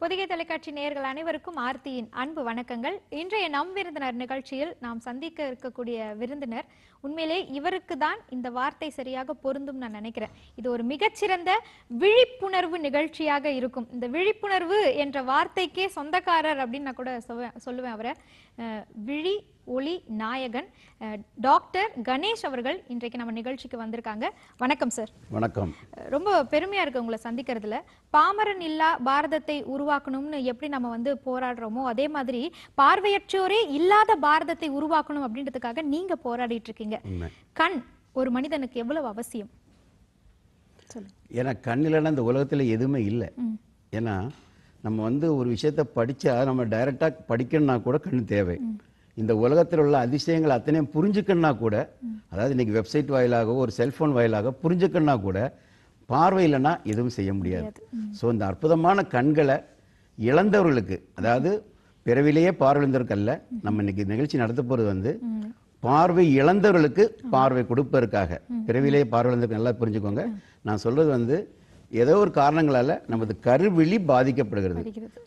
பொதிகை தொலைக்காட்சி நேயர்கள் அனைவருக்கும் ஆர்த்தியின் அன்பு வணக்கங்கள். இன்றைய நம் விருந்தினர் நிகழ்ச்சியில் நாம் சந்திக்க இருக்கக்கூடிய விருந்தினர் உண்மையிலே இவருக்கு தான் இந்த வார்த்தை சரியாக பொருந்தும் நான் நினைக்கிறேன். இது ஒரு மிகச்சிறந்த விழிப்புணர்வு நிகழ்ச்சியாக இருக்கும். இந்த விழிப்புணர்வு என்ற வார்த்தைக்கே சொந்தக்காரர் அப்படின்னு நான் கூட சொல்லுவேன் அவரை. விழி ஒளி நாயகன் டாக்டர் கணேஷ் அவர்கள் இன்றைக்கு நம்ம நிகழ்ச்சிக்கு வந்திருக்காங்க. வணக்கம் சார். வணக்கம். ரொம்ப பெருமையா இருக்கு உங்களை சந்திக்கிறதுல. பாமரன் இல்லா பாரதத்தை உருவாக்கணும்னு எப்படி நம்ம போராடுறோமோ அதே மாதிரி பார்வையற்றோரே இல்லாத பாரதத்தை உருவாக்கணும் அப்படின்றதுக்காக நீங்க போராடிட்டு இருக்கீங்க. கண் ஒரு மனிதனுக்கு எவ்வளவு அவசியம்? ஏன்னா கண் இல்லைன்னா இந்த உலகத்துல எதுவுமே இல்லை. ஏன்னா நம்ம ஒரு விஷயத்த படிச்சா நம்ம டைரக்டா படிக்கணும்னா கூட கண் தேவை. இந்த உலகத்தில் உள்ள அதிசயங்கள் அத்தனையும் புரிஞ்சுக்கணும்னா கூட, அதாவது இன்னைக்கு வெப்சைட் வாயிலாக ஒரு செல்போன் வாயிலாக புரிஞ்சுக்கணும்னா கூட பார்வை இல்லைன்னா எதுவும் செய்ய முடியாது. ஸோ இந்த அற்புதமான கண்களை இழந்தவர்களுக்கு, அதாவது பிறவிலேயே பார்வை இழந்தவர்கள்ல நம்ம இன்னைக்கு நிகழ்ச்சி நடத்த போறது பார்வை இழந்தவர்களுக்கு பார்வை கொடுப்பதற்காக. பிறவிலேயே பார்வை இழந்தவர்கள் நல்லா புரிஞ்சுக்கோங்க. நான் சொல்றது ஏதோ ஒரு காரணங்களால நமது கருவிழி பாதிக்கப்படுகிறது.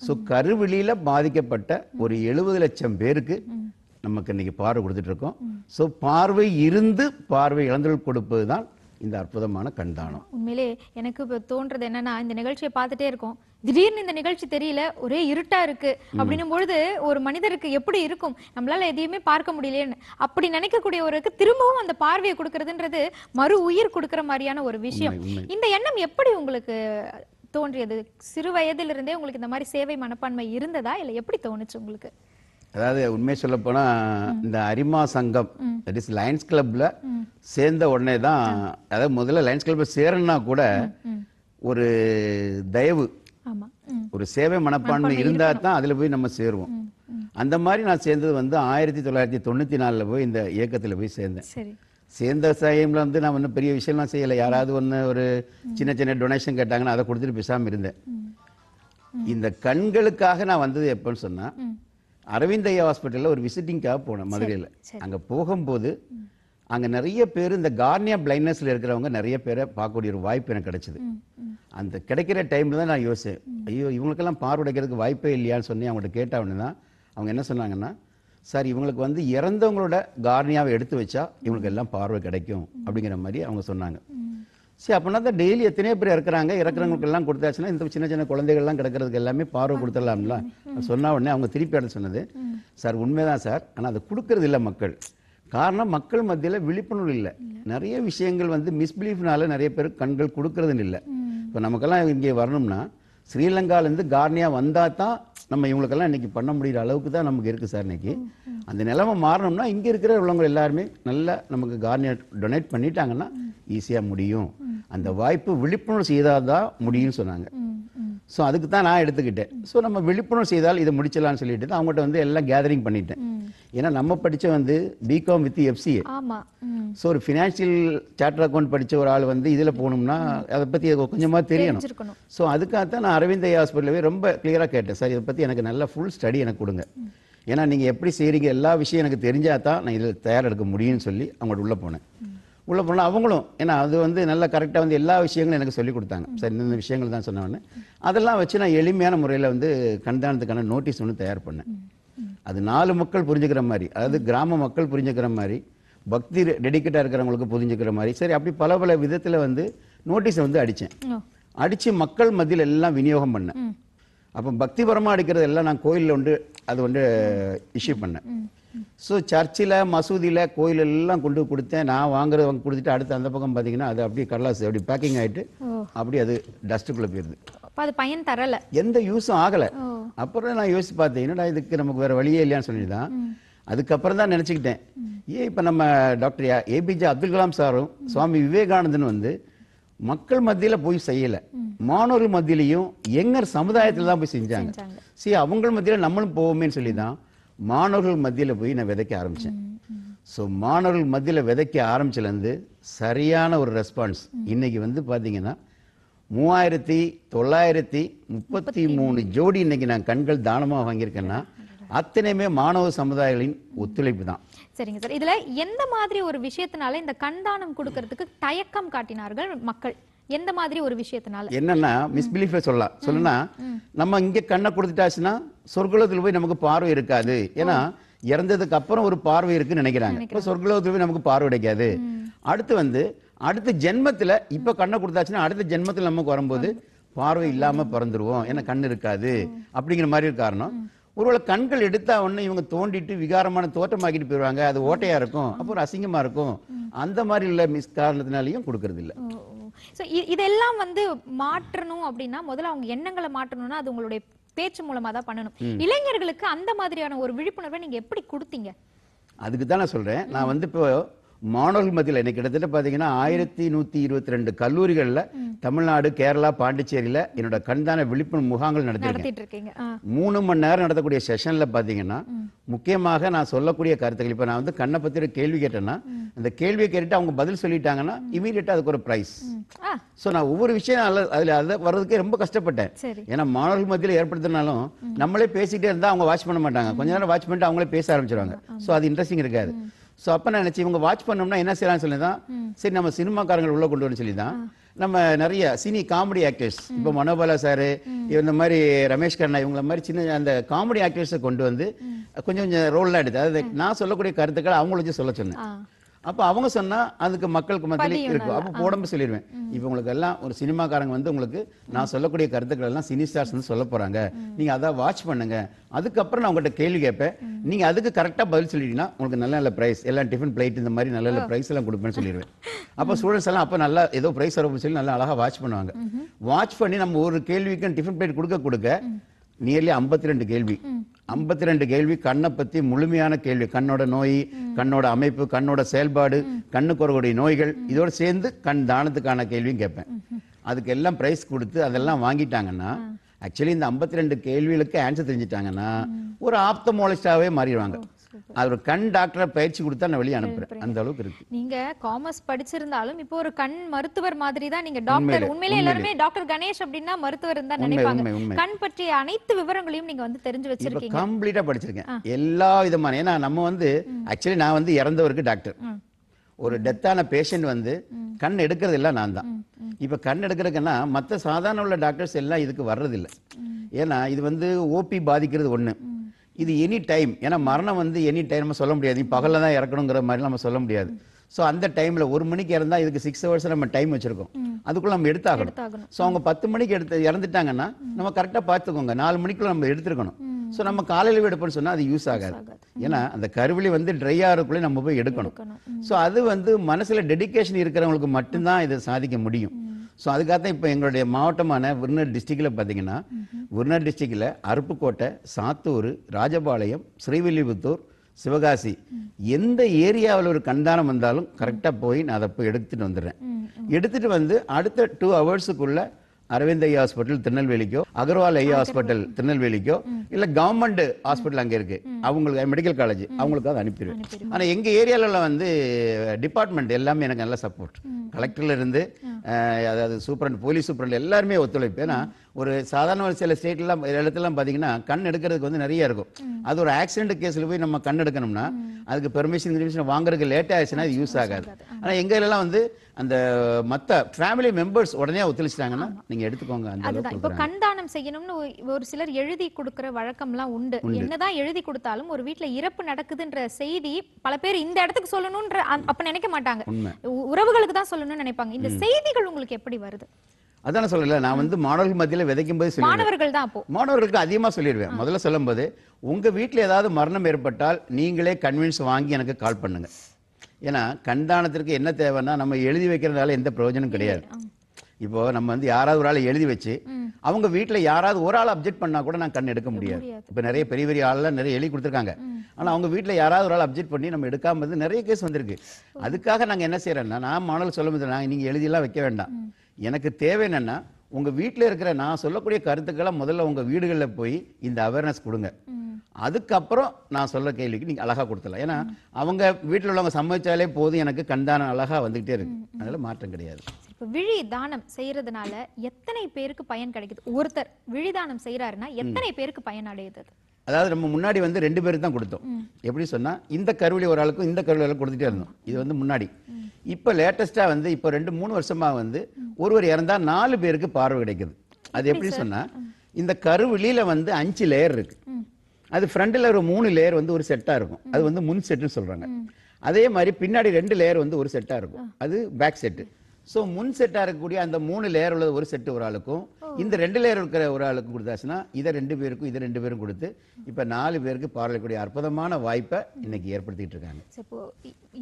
ஸோ கருவிழியில பாதிக்கப்பட்ட ஒரு 70 லட்சம் பேருக்கு நமக்கு இன்னைக்கு பார்வை கொடுத்துட்டு இருக்கோம். ஸோ பார்வை இருந்து பார்வை இழந்தவர்கள் கொடுப்பது தான் இந்த அற்புதமான கண்தானம். உண்மையிலே எனக்கு இப்போ தோன்றது என்னன்னா, இந்த நிகழ்ச்சியை பார்த்துட்டே இருக்கோம், திடீர்னு இந்த நிகழ்ச்சி தெரியல, ஒரே இருட்டா இருக்கு அப்படின்னும் பொழுது ஒரு மனிதருக்கு எப்படி இருக்கும், நம்மளால எதையுமே பார்க்க முடியலன்னு அப்படி நினைக்கக்கூடியவருக்கு திரும்பவும் அந்த பார்வையை கொடுக்கறதுன்றது மறு உயிர் கொடுக்கற மாதிரியான ஒரு விஷயம். இந்த எண்ணம் எப்படி உங்களுக்கு தோன்றியது? சிறு வயதிலிருந்தே உங்களுக்கு இந்த மாதிரி சேவை மனப்பான்மை இருந்ததா, இல்ல எப்படி தோணுச்சு உங்களுக்கு? அதாவது உண்மை சொல்ல போனா இந்த அரிமா சங்கம் லயன்ஸ் கிளப்ல சேர்ந்த உடனே தான், அதாவது முதல்ல லயன்ஸ் கிளப்ல சேரணும்னா கூட ஒரு தயவு, ஒரு சேவை மனப்பான்மை இருந்தா தான் அதுல போய் நம்ம சேருவோம். அந்த மாதிரி நான் சேர்ந்தது 1994 போய் இந்த இயக்கத்துல போய் சேர்ந்தேன். சேர்ந்த டைம்ல நான் ஒன்றும் பெரிய விஷயம்லாம் செய்யலை. யாராவது ஒரு சின்ன சின்ன டொனேஷன் கேட்டாங்கன்னா அதை கொடுத்துட்டு பேசாம இருந்தேன். இந்த கண்களுக்காக நான் வந்தது எப்பன்னு சொன்னா, அரவிந்த் ஐயா ஹாஸ்பிட்டல்ல ஒரு விசிட்டிங்காக போனேன் மதுரையில். அங்க போகும்போது அங்க நிறைய பேர் இந்த கார்னியா பிளைண்ட்னஸ்ல இருக்கிறவங்க நிறைய பேரை பார்க்கக்கூடிய ஒரு வாய்ப்பு எனக்கு கிடைச்சது. அந்த கிடைக்கிற டைம்ல தான் நான் யோசிச்சேன், ஐயோ இவங்களுக்கெல்லாம் பார்வைக்கிறதுக்கு வாய்ப்பே இல்லையான்னு சொல்லி அவங்கள்ட்ட கேட்டவொடனே தான் அவங்க என்ன சொன்னாங்கன்னா, சார் இவங்களுக்கு இறந்தவங்களோட கார்னியாவை எடுத்து வச்சா இவங்களுக்கு எல்லாம் பார்வை கிடைக்கும் அப்படிங்கிற மாதிரி அவங்க சொன்னாங்க. சரி, அப்படின்னா தான் டெய்லி எத்தனையோ பேர் இறக்குறாங்க, இறக்குறவங்களுக்கு எல்லாம் கொடுத்தாச்சுன்னா இந்த சின்ன சின்ன குழந்தைகள்லாம் கிடக்கிறதுக்கு எல்லாமே பார்வை கொடுத்துடலாம்ல சொன்ன உடனே அவங்க திருப்பி எடுத்து சொன்னது, சார் உண்மைதான் சார், ஆனால் அதை கொடுக்கறது இல்லை மக்கள். காரணம் மக்கள் மத்தியில் விழிப்புணர்வு இல்லை. நிறைய விஷயங்கள் மிஸ்பிலீஃப்னால நிறைய பேர் கண்கள் கொடுக்கறதுன்னு இல்லை. இப்போ நமக்கெல்லாம் இங்கே வரணும்னா ஸ்ரீலங்காலேருந்து கார்னியா வந்தால் தான் நம்ம இவங்களுக்கெல்லாம் இன்னைக்கு பண்ண முடிகிற அளவுக்கு தான் நமக்கு இருக்குது சார். இன்னைக்கு அந்த நிலைமை மாறணும்னா இங்கே இருக்கிற உள்ளவங்க எல்லாருமே நல்லா நமக்கு கார்னியா டொனேட் பண்ணிட்டாங்கன்னா ஈஸியாக முடியும். அந்த வாய்ப்பு விழிப்புணர்வு செய்தால் தான் முடியும்னு சொன்னாங்க. ஸோ அதுக்கு தான் நான் எடுத்துக்கிட்டேன். ஸோ நம்ம விழிப்புணர்வு செய்தால் இதை முடிச்சலாம்னு சொல்லிட்டு அவங்ககிட்ட எல்லாம் கேதரிங் பண்ணிட்டேன். ஏன்னா நம்ம படித்த பிகாம் வித் எஃப்சிஏ. ஸோ ஒரு ஃபினான்ஷியல் சார்ட்டர் அக்கௌண்ட் படித்த ஒரு ஆள் இதில் போகணும்னா அதை பற்றி கொஞ்சமாக தெரியணும். ஸோ அதுக்காகத்தான் நான் அரவிந்த் ஐயா ஹாஸ்பிட்டலில் ரொம்ப கிளியராக கேட்டேன், சார் இதை பற்றி எனக்கு நல்ல ஃபுல் ஸ்டடி எனக்கு கொடுங்க. ஏன்னா நீங்கள் எப்படி செய்கிறீங்க எல்லா விஷயம் எனக்கு தெரிஞ்சால் தான் நான் இதில் தயாரெடுக்க முடியும்னு சொல்லி அவங்கள்ட்ட உள்ளே போனேன். உள்ளே போனால் அவங்களும் ஏன்னா அது நல்லா கரெக்டாக எல்லா விஷயங்களும் எனக்கு சொல்லிக் கொடுத்தாங்க. சார் இந்த விஷயங்கள் தான் சொன்னவொடனே அதெல்லாம் வச்சு நான் எளிமையான முறையில் கண்தானத்துக்கான நோட்டீஸ் தயார் பண்ணேன். அது 4 மக்கள் புரிஞ்சுக்கிற மாதிரி, அதாவது கிராம மக்கள் புரிஞ்சுக்கிற மாதிரி, பக்தி டெடிக்கேட்டாக இருக்கிறவங்களுக்கு புரிஞ்சுக்கிற மாதிரி, சரி அப்படி பல பல விதத்தில் நோட்டீஸை அடித்தேன். அடித்து மக்கள் மத்தியில் எல்லாம் விநியோகம் பண்ணேன். அப்போ பக்திபரமாக அடிக்கிறது எல்லாம் நான் கோயிலில் அது இஷ்யூ பண்ணேன். ஸோ சர்ச்சில் மசூதியில் கோயில் எல்லாம் கொண்டு கொடுத்தேன். நான் வாங்குறத கொடுத்துட்டு அடுத்து அந்த பக்கம் பார்த்தீங்கன்னா அது அப்படியே கடலாசு அப்படி பேக்கிங் ஆகிட்டு அப்படியே அது டஸ்ட்டுக்குள்ளே போயிருது. அது பயன் தரல, எந்த யூஸும் ஆகலை. அப்புறம் நான் யோசிச்சு பார்த்தேன், என்னடா இதுக்கு நமக்கு வேற வழியே இல்லையான்னு சொல்லிதான் அதுக்கப்புறம் தான் நினச்சிக்கிட்டேன், இப்போ நம்ம டாக்டர் ஏபிஜே அப்துல் கலாம் சாரும் சுவாமி விவேகானந்தன் மக்கள் மத்தியில் போய் செய்யலை, மாணவர்கள் மத்தியிலையும் எங்கர் சமுதாயத்தில் தான் போய் செஞ்சாங்க. சரி அவங்க மத்தியில் நம்மளும் போவோமேன்னு சொல்லி தான் மாணவர்கள் மத்தியில் போய் நான் விதைக்க ஆரம்பித்தேன். ஸோ மாணவர்கள் மத்தியில் விதைக்க ஆரம்பிச்சிலேருந்து சரியான ஒரு ரெஸ்பான்ஸ். இன்னைக்கு பார்த்தீங்கன்னா 3933 ஜோடி இன்னைக்கு நான் கண்கள் தானமாக வாங்கியிருக்கேன்னா அத்தனையுமே மாணவ சமுதாயங்களின் ஒத்துழைப்பு தான். சரிங்க சார், இதுல எந்த மாதிரி ஒரு விஷயத்தினால இந்த கண் தானம் கொடுக்கறதுக்கு தயக்கம் காட்டினார்கள் மக்கள்? எந்த மாதிரி ஒரு விஷயத்தினால? என்னன்னா மிஸ்பிலீஃபே சொல்லலாம். சொல்லணும்னா நம்ம இங்க கண்ணை கொடுத்துட்டாச்சுன்னா சொர்க்கலோகத்துல போய் நமக்கு பார்வை இருக்காது. ஏன்னா இறந்ததுக்கு அப்புறம் ஒரு பார்வை இருக்குன்னு நினைக்கிறாங்க. இப்ப சொர்க்கலோகத்துல போய் நமக்கு பார்வை கிடைக்காது. அடுத்து வந்து அடுத்த ஜென்மத்துல இப்ப கண்ணை கொடுத்தாச்சுன்னா அடுத்த ஜென்மத்துல நமக்கு வரும்போது பார்வை இல்லாம பிறந்துருவோம். ஏன்னா கண் இருக்காது அப்படிங்கிற மாதிரி ஒரு காரணம். ஒருவேளை கண்கள் எடுத்தா ஒண்ணு இவங்க தோண்டிட்டு விகாரமான தோற்றமாக்கிட்டு போயிருவாங்க. அது ஓட்டையா இருக்கும், அப்போ ஒரு அசிங்கமா இருக்கும். அந்த மாதிரி உள்ள காரணத்தினாலையும் கொடுக்கறது இல்ல. சோ இதெல்லாம் வந்து மாற்றணும் அப்படின்னா முதல்ல அவங்க எண்ணங்களை மாற்றணும்னா அது உங்களுடைய பேச்சு மூலமா தான் பண்ணணும். இளைஞர்களுக்கு அந்த மாதிரியான ஒரு விழிப்புணர்வை நீங்க எப்படி கொடுத்தீங்க? அதுக்கு தான் நான் சொல்றேன். நான் வந்து இப்போ மாணவர்கள் மத்தியில் இன்னைக்கு கிட்டத்தட்ட பாத்தீங்கன்னா 1122 கல்லூரிகள்ல தமிழ்நாடு, கேரளா, பாண்டிச்சேரியில என்னோட கண்தான விழிப்புணர்வு முகாம்கள் நடத்திட்டு இருக்கீங்க. 3 மணி நேரம் நடத்தக்கூடிய செஷன்ல பாத்தீங்கன்னா முக்கியமாக நான் சொல்லக்கூடிய கருத்துக்கள், இப்ப நான் வந்து கண்ணை பத்தி ஒரு கேள்வி கேட்டேன்னா அந்த கேள்வியை கேட்டு அவங்க பதில் சொல்லிட்டாங்கன்னா இமீடியட்டா அதுக்கு ஒரு பிரைஸ். சோ நான் ஒவ்வொரு விஷயம் அதுல வர்றதுக்கே ரொம்ப கஷ்டப்பட்டேன். ஏன்னா மாணவர்கள் மத்தியில் ஏற்படுத்தினாலும் நம்மளே பேசிட்டே இருந்தா அவங்க வாட்ச் பண்ண மாட்டாங்க. கொஞ்ச நேரம் வாட்ச் பண்ணிட்டு அவங்களே பேச ஆரம்பிச்சிருவாங்க. சோ அது இன்ட்ரெஸ்டிங் இருக்காது. சோ அப்ப நான் நினைச்சு இவங்க வாட்ச் பண்ணோம்னா என்ன செய்யலாம்னு சொல்லிதான் சரி நம்ம சினிமாக்காரங்களை உள்ள கொண்டு வரணும்னு சொல்லிதான் நம்ம நிறைய சினி காமெடி ஆக்டர்ஸ், இப்போ மனோபாலா சாரு, இந்த மாதிரி ரமேஷ் கண்ணா, இவங்கள மாதிரி சின்ன அந்த காமெடி ஆக்டர்ஸை கொண்டு வந்து கொஞ்சம் கொஞ்சம் ரோல்லாம் எடுத்து அதாவது நான் சொல்லக்கூடிய கருத்துக்களை அவங்கள வச்சு சொல்ல சொன்னேன். அப்ப அவங்க சொன்னா அதுக்கு மக்களுக்கு மத்தியில இருக்கும். அப்ப உடம்பு சொல்லிடுவேன், இப்ப உங்களுக்கு எல்லாம் ஒரு சினிமாக்காரங்க வந்து உங்களுக்கு நான் சொல்லக்கூடிய கருத்துக்கள் எல்லாம் சினி ஸ்டார்ஸ் வந்து சொல்ல போறாங்க, நீங்க அதான் வாட்ச் பண்ணுங்க. அதுக்கப்புறம் நான் உங்கள்கிட்ட கேள்வி கேட்பேன், நீங்க அதுக்கு கரெக்டா பதில் சொல்லிட்டீங்கன்னா உங்களுக்கு நல்ல நல்ல பிரைஸ், எல்லாம் டிஃபன் பிளேட் இந்த மாதிரி நல்ல நல்ல பிரைஸ் எல்லாம் கொடுப்பேன்னு சொல்லிடுவேன். அப்ப ஸ்டூடெண்ட்ஸ் எல்லாம் அப்ப நல்லா ஏதோ பிரைஸ் வரும் சொல்லி நல்லா அழகா வாட்ச் பண்ணுவாங்க. வாட்ச் பண்ணி நம்ம ஒரு கேள்விக்கு டிஃபன் பிளேட் கொடுக்க நியர்லி 52 கேள்வி 52 கேள்வி கண்ணை பத்தி முழுமையான கேள்வி. கண்ணோட நோய், கண்ணோட அமைப்பு, கண்ணோட செயல்பாடு, கண்ணுக்கு வரக்கூடிய நோய்கள், இதோட சேர்ந்து கண் தானத்துக்கான கேள்வியும் கேட்பேன். அதுக்கு எல்லாம் பிரைஸ் கொடுத்து அதெல்லாம் வாங்கிட்டாங்கன்னா ஆக்சுவலி இந்த 52 கேள்விகளுக்கு ஆன்சர் தெரிஞ்சிட்டாங்கன்னா ஒரு ஆப்தமோலஜிஸ்டாவே மாறிடுவாங்க. அது ஒரு கண் டாக்டரை பயிற்சி கொடுத்தா நான் வெளியே அனுப்புறேன். அந்த அளவுக்கு இருக்கு. நீங்க காமர்ஸ் படிச்சிருந்தாலும் இப்போ ஒரு கண் மருத்துவர் மாதிரி தான் நீங்க டாக்டர். உண்மையிலே எல்லாருமே டாக்டர் கணேஷ் அப்படின்னா மருத்துவர் தான் நினைப்பாங்க. கண் பற்றிய அனைத்து விவரங்களையும் நீங்க வந்து தெரிஞ்சு வச்சிருக்கீங்க. கம்ப்ளீட்டா படிச்சிருக்கேன் எல்லா விதமான. ஏன்னா நம்ம வந்து ஆக்சுவலி நான் வந்து இறந்தவருக்கு டாக்டர், ஒரு டெத்தான பேஷண்ட் வந்து கண் எடுக்கிறது எல்லாம் நான் தான். இப்ப கண் எடுக்கிறதுக்குன்னா மற்ற சாதாரண உள்ள டாக்டர்ஸ் எல்லாம் இதுக்கு வர்றதில்லை. ஏன்னா இது வந்து ஓபி பாதிக்கிறது ஒண்ணு, இது எனி டைம். ஏன்னா மரணம் வந்து எனி டைம் நம்ம சொல்ல முடியாது, பகல்ல தான் இறக்கணுங்கிற மாதிரி நம்ம சொல்ல முடியாது. ஸோ அந்த டைம்ல 1 மணிக்கு இறந்தா இதுக்கு 6 hours நம்ம டைம் வச்சிருக்கோம், அதுக்குள்ள நம்ம எடுத்தாகணும். ஸோ அவங்க 10 மணிக்கு இறந்துட்டாங்கன்னா நம்ம கரெக்டா பார்த்துக்கோங்க 4 மணிக்குள்ள நம்ம எடுத்துருக்கணும். ஸோ நம்ம காலையில எடுப்போம்னு சொன்னா அது யூஸ் ஆகாது. ஏன்னா அந்த கருவிலி வந்து ட்ரை ஆகிறதுக்குள்ளே நம்ம போய் எடுக்கணும். ஸோ அது வந்து மனசுல டெடிகேஷன் இருக்கிறவங்களுக்கு மட்டும்தான் இதை சாதிக்க முடியும். ஸோ அதுக்காக தான் இப்போ எங்களுடைய மாவட்டமான விருதுநகர் டிஸ்ட்ரிக்டில் பார்த்தீங்கன்னா விருதுநகர் டிஸ்ட்ரிக்டில் அருப்புக்கோட்டை, சாத்தூர், ராஜபாளையம், ஸ்ரீவில்லிபுத்தூர், சிவகாசி எந்த ஏரியாவில் ஒரு கண்தானம் வந்தாலும் கரெக்டாக போய் நான் அதை போய் எடுத்துட்டு வந்துடுறேன். எடுத்துட்டு வந்து அடுத்த 2 hours அரவிந்த் ஐயா ஹாஸ்பிட்டல் திருநெல்வேலிக்கோ, அகர்வால் ஐயா ஹாஸ்பிட்டல் திருநெல்வேலிக்கோ, இல்ல கவர்மெண்ட் ஹாஸ்பிட்டல் அங்க இருக்கு அவங்களுக்கு மெடிக்கல் காலேஜ், அவங்களுக்கு அதை அனுப்பிடுவேன். ஆனா எங்க ஏரியால வந்து டிபார்ட்மெண்ட் எல்லாமே எனக்கு நல்ல சப்போர்ட். கலெக்டர்ல இருந்து அதாவது சூப்பரண்ட், போலீஸ் சூப்பரண்ட் எல்லாருமே ஒத்துழைப்பு. ஏன்னா ஒரு சாதாரண சில ஸ்டேட்லாம் இடத்துலாம் பாத்தீங்கன்னா கண் எடுக்கிறதுக்கு வந்து நிறைய இருக்கும். அது ஒரு ஆக்சிடென்ட் கேஸ்ல போய் நம்ம கண் எடுக்கணும்னா அதுக்கு பெர்மிஷன் வாங்குறதுக்கு லேட் ஆயிடுச்சுன்னா அது யூஸ் ஆகாது. ஆனா எங்க எல்லாம் வந்து அந்த மத்த ஃபேமிலி மெம்பர்ஸ் உடனே ஒத்துழைச்சிட்டாங்கன்னா நீங்க எடுத்துக்கோங்க. அதுதான் இப்போ கண்தானம் செய்யணும்னு ஒரு சிலர் எழுதி கொடுக்கிற வழக்கம்லாம் உண்டு. என்னதான் எழுதி கொடுத்தாலும் ஒரு வீட்ல இறப்பு நடக்குதுன்ற செய்தி பல பேர் இந்த இடத்துக்கு சொல்லணும்ன்ற அப்ப நினைக்க மாட்டாங்க, உறவுகளுக்கு தான் சொல்லணும்னு நினைப்பாங்க. இந்த செய்திகள் உங்களுக்கு எப்படி வருது? அதான் சொல்லல, நான் வந்து மாணவர்கள் மத்தியில விதைக்கும் போது மாணவர்கள் தான் அப்போ மாணவர்களுக்கு அதிகமா சொல்லிடுவேன். முதல்ல சொல்லும் போது உங்க வீட்டுல ஏதாவது மரணம் ஏற்பட்டால் நீங்களே கன்வின்ஸ் வாங்கி எனக்கு கால் பண்ணுங்க. ஏன்னா கண்தானத்திற்கு என்ன தேவைன்னா நம்ம எழுதி வைக்கிறதுனால எந்த பிரயோஜனம் கிடையாது. இப்போ நம்ம வந்து யாராவது ஒரு ஆள் எழுதி வச்சு அவங்க வீட்டுல யாராவது ஒரு ஆள் அப்ஜெக்ட் பண்ணா கூட நான் கண் எடுக்க முடியாது. இப்ப நிறைய பெரிய பெரிய ஆள்லாம் நிறைய எழுதி கொடுத்துருக்காங்க. ஆனா அவங்க வீட்டுல யாராவது ஒரு ஆள் அப்ஜெக்ட் பண்ணி நம்ம எடுக்காம வந்து நிறைய கேஸ் வந்திருக்கு. அதுக்காக நாங்க என்ன செய்யறோம்னா நான் மாணவர்கள் சொல்லும் போது நீங்க எழுதியெல்லாம் வைக்க வேண்டாம், எனக்கு தேவை என்னன்னா உங்க வீட்டுல இருக்கிற நான் சொல்லக்கூடிய கருத்துக்களை முதல்ல உங்க வீடுகளில் போய் இந்த அவேர்னஸ் கொடுங்க. அதுக்கப்புறம் நான் சொல்ல கேள்விக்கு நீங்க அழகா கொடுத்துடலாம். ஏன்னா அவங்க வீட்டில் உள்ளவங்க சம்மதிச்சாலே போதும், எனக்கு கண்தானம் அழகா வந்துகிட்டே இருக்கு, அதனால மாற்றம் கிடையாது. விழி தானம் செய்யறதுனால எத்தனை பேருக்கு பயன் கிடைக்குது? ஒருத்தர் விழி தானம் செய்யறாருன்னா எத்தனை பேருக்கு பயன் அடையுது? அதாவது நம்ம முன்னாடி வந்து 2 பேருக்கு தான் கொடுத்தோம். எப்படி சொன்னா இந்த கருவிலி ஒரு ஆளுக்கும் இந்த கருவிலி கொடுத்துட்டே இருந்தோம். இது வந்து முன்னாடி. இப்ப லேட்டஸ்டா வந்து இப்ப 2-3 வருஷமா வந்து ஒருவர் இறந்தா 4 பேருக்கு பார்வை கிடைக்குது. அது எப்படி சொன்னா, இந்த கருவிழியில வந்து 5 லேயர் இருக்கு. அது ஃப்ரண்ட்ல ஒரு 3 லேயர் வந்து ஒரு செட்டா இருக்கும். அது வந்து முன் செட்டுன்னு சொல்றாங்க. அதே மாதிரி பின்னாடி 2 லேயர் வந்து ஒரு செட்டா இருக்கும். அது பேக் செட்டு. ஸோ முன் செட்டா இருக்கக்கூடிய அந்த 3 லேயர் உள்ள ஒரு செட்டு ஒரு ஆளுக்கும், இந்த 2 லேயர் இருக்கிற ஒரு ஆளுக்கும் கொடுத்தாச்சுன்னா இதை 2 பேருக்கும் இதை 2 பேரும் கொடுத்து இப்ப 4 பேருக்கு பார்வைக்கூடிய அற்புதமான வாய்ப்பை இன்னைக்கு ஏற்படுத்திட்டு இருக்காங்க. இப்போ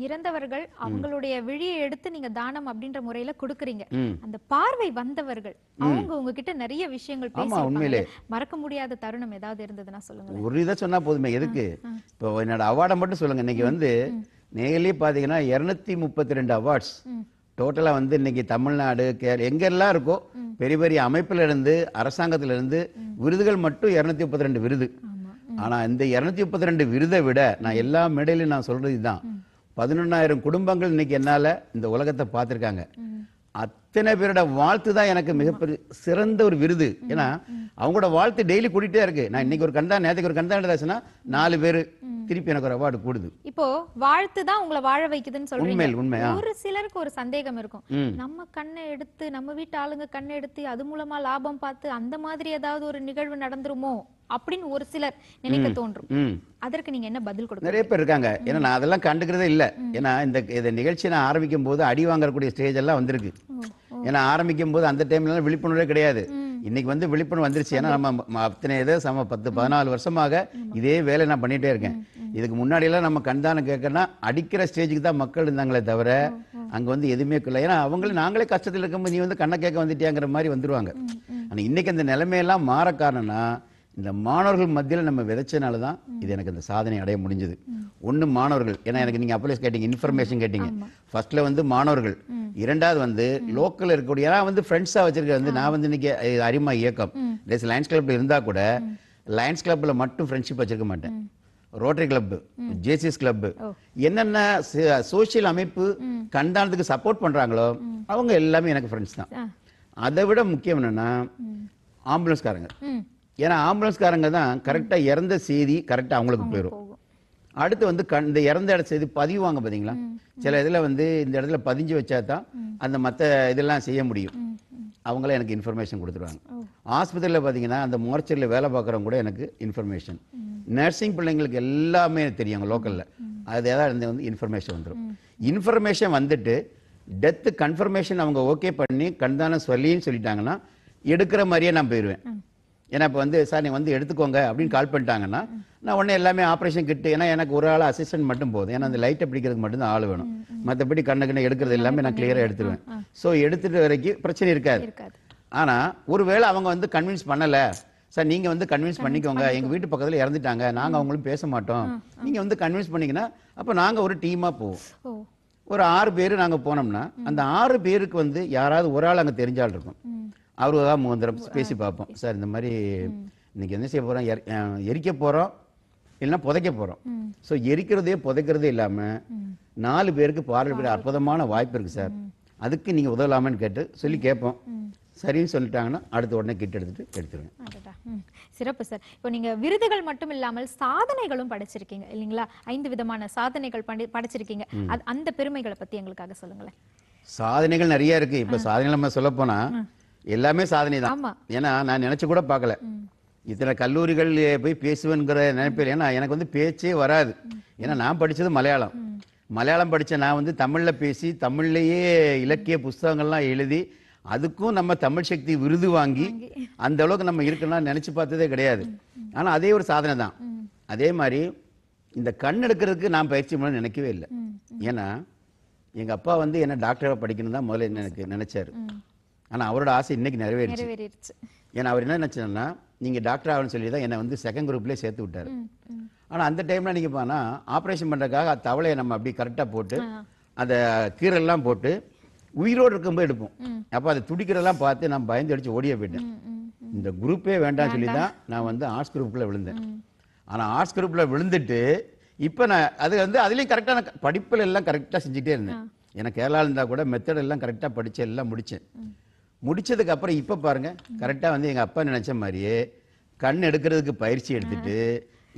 இறந்தவர்கள் அவங்களுடைய விழியை எடுத்து நீங்க தானம் அப்படின்ற முறையில கொடுக்குறீங்க. அந்த பார்வை வந்தவர்கள் அவங்க உங்ககிட்ட நிறைய விஷயங்கள் பேசி மறக்க முடியாத தருணம் ஏதாவது இருந்ததுன்னா சொல்லுங்க. ஒரு இதை சொன்னா போதுமே, எதுக்கு இப்போ என்னோட அவார்டை மட்டும் சொல்லுங்க. இன்னைக்கு வந்து நேர்லயே பாத்தீங்கன்னா 232 அவார்ட்ஸ் டோட்டலா வந்து இன்னைக்கு தமிழ்நாடு எங்கெல்லாம் இருக்கோ பெரிய பெரிய அமைப்புல இருந்து அரசாங்கத்துல இருந்து விருதுகள் மட்டும் 232 விருது. ஆனா இந்த 232 விருதை விட நான் எல்லா மேடையிலும் நான் சொல்றது இதுதான், 11,000 குடும்பங்கள் இன்னைக்கு என்னால இந்த உலகத்தை பார்த்திருக்காங்க. அத்தனை பேரோட வாழ்த்து தான் எனக்கு மிகப்பெரிய சிறந்த ஒரு விருது. ஏன்னா அவங்களோட வாழ்த்து டெய்லி கூட்டிகிட்டே இருக்கு. நான் இன்னைக்கு ஒரு கண்தான், நேற்றுக்கு ஒரு கண்தான் எடுத்தாச்சுன்னா 4 பேர் திருப்பி எனக்கு ஒரு அவார்டு கூடுது. இப்போ வாழ்த்து தான் உங்களை வாழ வைக்குதுன்னு சொல்றீங்க. உண்மையா? ஒரு சிலருக்கு ஒரு சந்தேகம் இருக்கும், நம்ம கண்ணை எடுத்து நம்ம வீட்டு ஆளுங்க கண்ணை எடுத்து அது மூலமா லாபம் பார்த்து அந்த மாதிரி ஏதாவது ஒரு நிகழ்வு நடந்துருமோ அப்படின்னு ஒரு சிலர் நினைக்க தோன்றும். அதற்கு நீங்க என்ன பதில் கொடுக்க? நிறைய பேர் இருக்காங்க. ஏன்னா நான் அதெல்லாம் கண்டுக்கிறதே இல்ல. ஏன்னா இந்த நிகழ்ச்சியை நான் ஆரம்பிக்கும் போது அடி வாங்கக்கூடிய ஸ்டேஜ் எல்லாம் வந்திருக்கு. ஏன்னா ஆரம்பிக்கும் போது அந்த டைம்ல விழிப்புணர்வே கிடையாது. இன்னைக்கு வந்து விழிப்புணர்வு வந்துருச்சு. ஏன்னா நம்ம அத்தனை இதை 10-14 வருஷமாக இதே வேலை நான் பண்ணிட்டே இருக்கேன். இதுக்கு முன்னாடி எல்லாம் நம்ம கண்தானம் கேட்கறனா அடிக்கிற ஸ்டேஜுக்கு தான் மக்கள் இருந்தாங்களே தவிர அங்க வந்து எதுவுமே இல்லை. ஏன்னா அவங்களும் நாங்களே கஷ்டத்தில் இருக்கும்போது நீ வந்து கண்ணை கேட்க வந்துட்டியாங்கிற மாதிரி வந்துருவாங்க. ஆனா இன்னைக்கு அந்த நிலைமையெல்லாம் மாற காரணம்னா இந்த மாணவர்கள் மத்தியில் நம்ம விதைச்சனால தான் இது எனக்கு இந்த சாதனை அடைய முடிஞ்சது. ஒன்று மாணவர்கள், ஏன்னா எனக்கு நீங்க அப்போலே கேட்டீங்க, இன்ஃபர்மேஷன் கேட்டீங்க. ஃபர்ஸ்ட்ல வந்து மாணவர்கள், இரண்டாவது வந்து லோக்கல் இருக்கக்கூடிய, ஏன்னா வந்து ஃப்ரெண்ட்ஸாக வச்சிருக்க வந்து நான் வந்து இன்னைக்கு அரிமா இயக்கம் லயன்ஸ் கிளப்ல இருந்தா கூட லயன்ஸ் கிளப்ல மட்டும் ஃப்ரெண்ட்ஷிப் வச்சிருக்க மாட்டேன். ரோட்டரி கிளப், ஜேசிஎஸ் கிளப், என்னென்ன சோசியல் அமைப்பு கண்தானத்துக்கு சப்போர்ட் பண்றாங்களோ அவங்க எல்லாமே எனக்கு ஃப்ரெண்ட்ஸ் தான். அதை விட முக்கியம் என்னன்னா ஆம்புலன்ஸ்காரங்க. ஏன்னா ஆம்புலன்ஸ்காரங்க தான் கரெக்டா இறந்த செய்தி கரெக்டா அவங்களுக்கு போயிடும். அடுத்து வந்து இந்த இறந்த இட செய்தி பதிவாங்க பாத்தீங்களா, சில இதுல வந்து இந்த இடத்துல பதிஞ்சு வச்சா தான் அந்த மற்ற இதெல்லாம் செய்ய முடியும். அவங்களே எனக்கு இன்ஃபர்மேஷன் கொடுத்துருவாங்க. ஆஸ்பத்திரியில் பார்த்தீங்கன்னா அந்த மோர்ச்சரியில் வேலை பார்க்குறவங்க கூட எனக்கு இன்ஃபர்மேஷன், நர்சிங் பிள்ளைங்களுக்கு எல்லாமே தெரியும் லோக்கலில். அது ஏதாவது வந்து இன்ஃபர்மேஷன் வந்துடும். இன்ஃபர்மேஷன் வந்துட்டு டெத்து கன்ஃபர்மேஷன் அவங்க ஓகே பண்ணி கண்தானம் சொல்லின்னு சொல்லிட்டாங்கன்னா எடுக்கிற மாதிரியே நான் போயிடுவேன். ஏன்னா இப்போ வந்து சார் நீங்கள் வந்து எடுத்துக்கோங்க அப்படின்னு கால் பண்ணிட்டாங்கன்னா நான் உடனே எல்லாமே ஆப்ரேஷன் கிட்டு, ஏன்னா எனக்கு ஒரு ஆள் அசிஸ்டன்ட் மட்டும் போதும். ஏன்னா அந்த லைட்டை பிடிக்கிறதுக்கு மட்டும்தான் ஆள் வேணும். மற்றபடி கண்ணு எடுக்கிறது எல்லாமே நான் கிளியராக எடுத்துருவேன். ஸோ எடுத்துட்டு வரைக்கும் பிரச்சனை இருக்காது. ஆனால் ஒருவேளை அவங்க வந்து கன்வின்ஸ் பண்ணலை, சார் நீங்கள் வந்து கன்வின்ஸ் பண்ணிக்கோங்க, எங்கள் வீட்டு பக்கத்தில் இறந்துட்டாங்க, நாங்கள் அவங்களும் பேச மாட்டோம், நீங்கள் வந்து கன்வின்ஸ் பண்ணிங்கன்னா அப்போ நாங்கள் ஒரு டீமாக போவோம். ஒரு 6 பேர் நாங்கள் போனோம்னா அந்த 6 பேருக்கு வந்து யாராவது ஒரு ஆள் அங்கே தெரிஞ்சால் இருக்கும். அவருதான் முகந்திரம் பேசி பார்ப்போம். சார் இந்த மாதிரி இன்னைக்கு என்ன செய்ய போகிறோம், எரிக்க போகிறோம் இல்லைன்னா புதைக்க போகிறோம். ஸோ எரிக்கிறதே புதைக்கிறதே இல்லாமல் 4 பேருக்கு பார்வையிட அற்புதமான வாய்ப்பு இருக்குது சார், அதுக்கு நீங்கள் உதவலாமான்னு கேட்டு சொல்லி கேட்போம். சரின்னு சொல்லிட்டாங்கன்னா அடுத்த உடனே கிட்ட எடுத்துருவேன். சிறப்பு சார். இப்போ நீங்க விருதுகள் மட்டும் இல்லாமல் சாதனைகளும் படைச்சிருக்கீங்க இல்லைங்களா? 5 விதமான சாதனைகள் படைச்சிருக்கீங்க. அந்த பெருமைகளை பத்தி எங்களுக்காக சொல்லுங்களேன். சாதனைகள் நிறைய இருக்கு. இப்ப சாதனைகள் நம்ம சொல்ல போனா எல்லாமே சாதனை தான். ஏன்னா நான் நினைச்சு கூட பார்க்கல இத்தனை கல்லூரிகள் போய் பேசுவேங்கிற நினைப்பேன். ஏன்னா எனக்கு வந்து பேச்சே வராது. ஏன்னா நான் படிச்சது மலையாளம் படிச்ச நான் வந்து தமிழ்ல பேசி தமிழ்லயே இலக்கிய புஸ்தகங்கள்லாம் எழுதி அதுக்கும் நம்ம தமிழ் சக்தி விருது வாங்கி அந்த அளவுக்கு நம்ம இருக்கணும்னு நினைச்சு பார்த்ததே கிடையாது. ஆனா அதே ஒரு சாதனை தான். அதே மாதிரி இந்த கண் எடுக்கிறதுக்கு நான் பயிற்சி பண்ண நினைக்கவே இல்லை. ஏன்னா எங்க அப்பா வந்து என்ன டாக்டரா படிக்கணும் தான் முதல்ல எனக்கு நினைச்சாரு. ஆனா அவரோட ஆசை இன்னைக்கு நிறைவேறிடுச்சு. ஏன்னா அவர் என்ன நினைச்சேன்னா நீங்க டாக்டர் ஆகணும்னு சொல்லி தான் என்னை வந்து செகண்ட் குரூப்லேயே சேர்த்து விட்டாரு. ஆனா அந்த டைம்ல நீங்க போனா ஆப்ரேஷன் பண்றதுக்காக தவளையை நம்ம அப்படி கரெக்டா போட்டு அந்த கீரெல்லாம் போட்டு உயிரோடு இருக்கும்போது எடுப்போம். அப்ப அதை துடிக்கிறதெல்லாம் பார்த்து நான் பயந்து அடிச்சு ஓடியே போயிட்டேன். இந்த குரூப்பே வேண்டாம்னு சொல்லி தான் நான் வந்து ஆர்ட்ஸ் குரூப்ல விழுந்தேன். ஆனா ஆர்ட்ஸ் குரூப்ல விழுந்துட்டு இப்ப நான் அது வந்து அதுலயும் கரெக்டான படிப்புல எல்லாம் கரெக்டா செஞ்சுட்டே இருந்தேன். ஏன்னா கேரளாவில் இருந்தா கூட மெத்தட் எல்லாம் கரெக்டா படிச்சு எல்லாம் முடிச்சேன். முடிச்சதுக்கு அப்புறம் இப்ப பாருங்க கரெக்டா வந்து எங்க அப்பா நினைச்ச மாதிரியே கண் எடுக்கிறதுக்கு பயிற்சி எடுத்துட்டு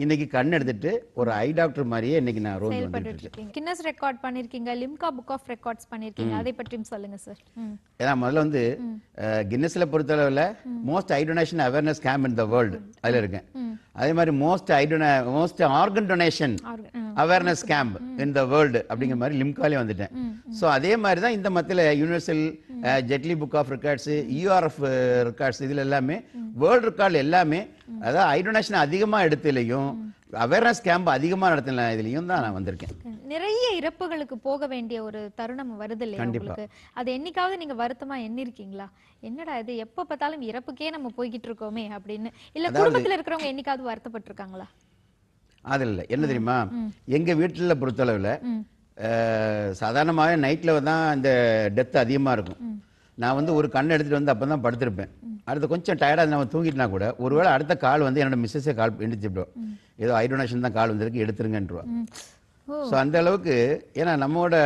இன்னைக்கு கண் எடுத்துட்டு ஒரு ஐ டாக்டர் மாதிரியே இன்னைக்கு நான் ரோல் வந்துட்டு செயல்பட்டு இருக்கேன். இருக்கீங்க. கின்னஸ் ரெக்கார்ட் பண்ணிருக்கீங்க, லிம்கா புக் ஆஃப் ரெக்கார்ட்ஸ் பண்ணிருக்கீங்க. அதை பற்றியும் சொல்லுங்க சார். ஏன்னா முதல்ல வந்து கின்னஸ்ல பொறுத்தளவுல most I donation awareness camp in the world அதுல இருக்கேன். அதே மாதிரி most organ donation awareness camp in the world அப்படிங்கிற மாதிரி லிம்காலே வந்துட்டேன். ஸோ அதே மாதிரி தான் இந்த மத்தியில் யூனிவர்சல் ஜெட்லி book of records, URF records, இதுல எல்லாமே வேர்ல்டு ரெக்கார்டு எல்லாமே, அதாவது ஐ டொனேஷன் அதிகமாக எடுத்துலையும் அவேர்னஸ் கேம்ப் அதிகமா நடத்தின இதுலயும் தான் நான் வந்திருக்கேன். நிறைய இறப்புகளுக்கு போக வேண்டிய ஒரு தருணம் வருது இல்லையா உங்களுக்கு? அது என்னைக்காவது நீங்க வருத்தமா எண்ணிருக்கீங்களா? என்னடா இது எப்ப பார்த்தாலும் இறப்புக்கே நம்ம போய்கிட்டு இருக்கோமே அப்படின்னு, இல்ல குடும்பத்துல இருக்கிறவங்க என்னைக்காவது வருத்தப்பட்டிருக்காங்களா? அது இல்லை, என்ன தெரியுமா, எங்க வீட்டுல பொறுத்தளவுல சாதாரணமாக நைட்ல தான் இந்த டெத் அதிகமா இருக்கும். நான் வந்து ஒரு கண்ணை எடுத்துட்டு வந்து அப்பதான் படுத்திருப்பேன். அடுத்து கொஞ்சம் டயர்டா நம்ம தூங்கிட்டுனா கூட ஒருவேளை அடுத்த கால் வந்து என்னோட மிஸ்ஸஸே கால் எந்திரிச்சுவிடும், ஏதோ ஐ டொனேஷன் தான் கால் வந்திருக்கு எடுத்துருங்கன்றவா. ஸோ அந்த அளவுக்கு, ஏன்னா நம்மளோட